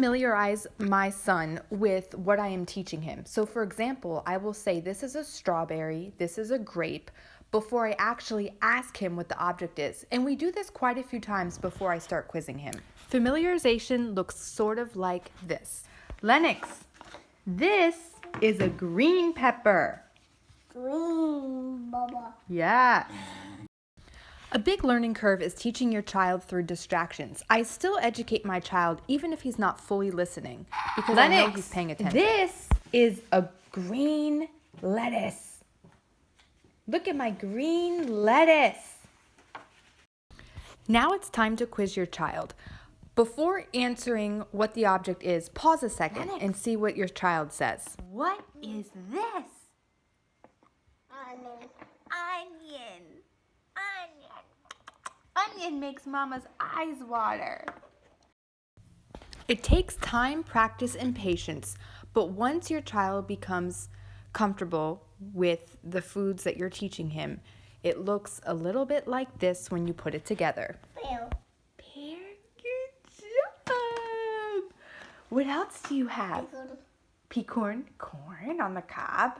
familiarize my son with what I am teaching him. So for example, I will say this is a strawberry, this is a grape, before I actually ask him what the object is. And we do this quite a few times before I start quizzing him. Familiarization looks sort of like this. Lennox, this is a green pepper. Green, Baba. Yes. A big learning curve is teaching your child through distractions. I still educate my child even if he's not fully listening because I know he's paying attention. This is a green lettuce. Look at my green lettuce. Now it's time to quiz your child. Before answering what the object is, pause a second and see what your child says. What is this? Onion. Onion makes Mama's eyes water. It takes time, practice, and patience, but once your child becomes comfortable with the foods that you're teaching him, it looks a little bit like this when you put it together. Pear. Pear, good job. What else do you have? Pecan. Corn on the cob.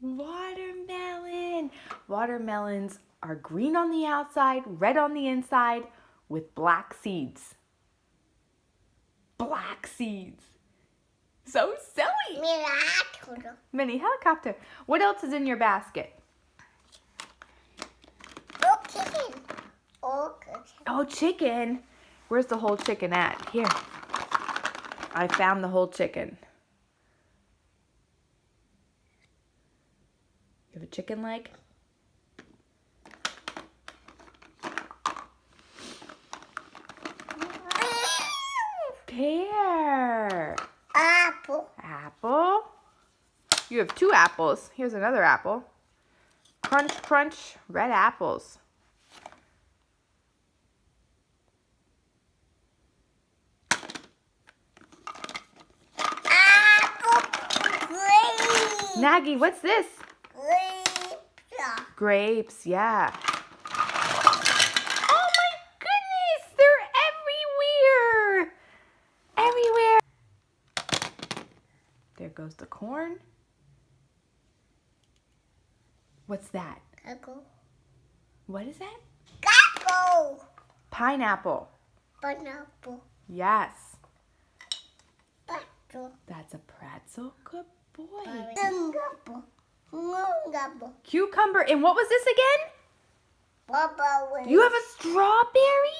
Watermelon. Watermelons are green on the outside, red on the inside, with black seeds. Black seeds. So silly. Mini helicopter. What else is in your basket? Oh, chicken. Where's the whole chicken at? Here. I found the whole chicken. You have a chicken leg? Pear. Apple. You have 2 apples. Here's another apple. Crunch, crunch, red apples. Nagy, what's this? Grapes, yeah. Oh my goodness, they're everywhere. Everywhere. There goes the corn. What's that? Apple. What is that? Apple. Pineapple. Pineapple. Yes. Pretzel. That's a pretzel. Good boy. Cucumber. And what was this again? You have a strawberry?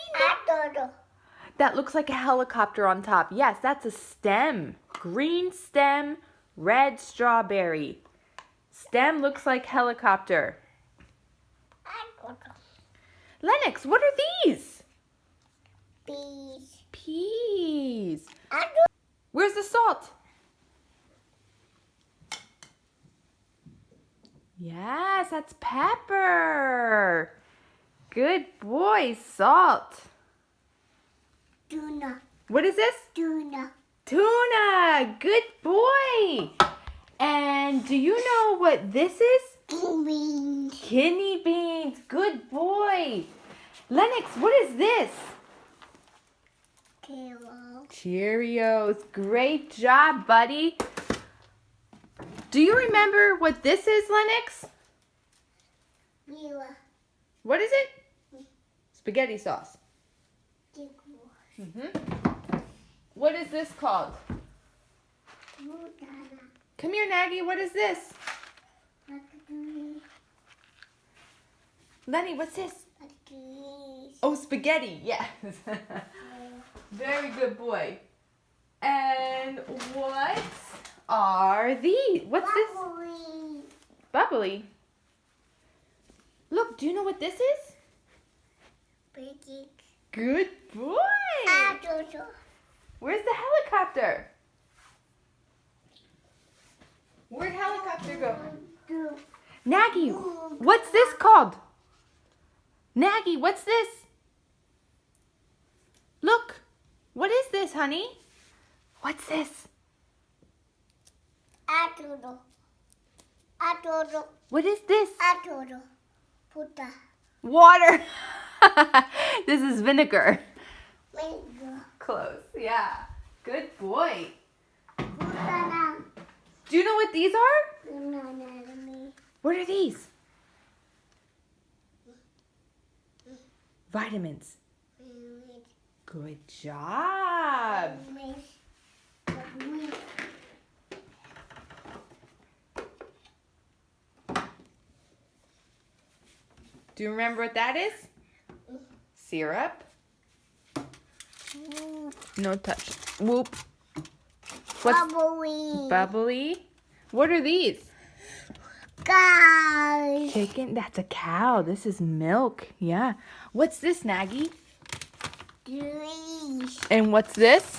That looks like a helicopter on top. Yes, that's a stem. Green stem, red strawberry. Stem looks like helicopter. Lennox, what are these? Peas. Where's the salt? Yes, that's pepper. Good boy, salt. Tuna. What is this? Tuna. Tuna. Good boy. And do you know what this is? Beans. Kidney beans. Good boy. Lennox, what is this? Cheerios. Great job, buddy. Do you remember what this is, Lennox? What is it? Spaghetti sauce. What is this called? Come here, Nagy. What is this? Lenny, what's this? Oh, spaghetti. Yes. Very good boy. And what are these? What's this? Bubbly. Look, do you know what this is? Good boy. Where's the helicopter? Where'd helicopter go? Nagy, what's this called? Nagy, what's this? Look, what is this, honey? What's this? What is this? Water. This is vinegar. Close. Yeah. Good boy. Banana. Do you know what these are? Banana. What are these? Vitamins. Good job. Do you remember what that is? Syrup. No touch. Whoop. What's Bubbly. bubbly? What are these? Guys. Chicken. That's a cow. This is milk. Yeah. What's this, Nagy? Grease. And what's this?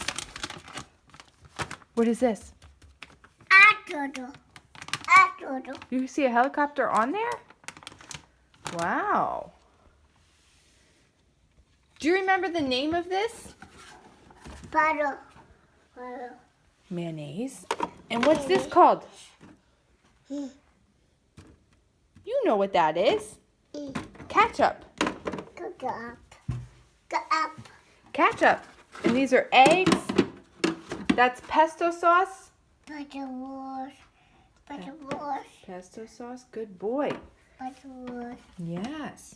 What is this? Atodo. You see a helicopter on there? Wow. Do you remember the name of this? Butter. Mayonnaise. And what's this called? You know what that is. Ketchup. Go up. Go up. Ketchup. And these are eggs. That's pesto sauce. Butter wash. Butter wash. Pesto sauce. Good boy. Butter wash. Yes.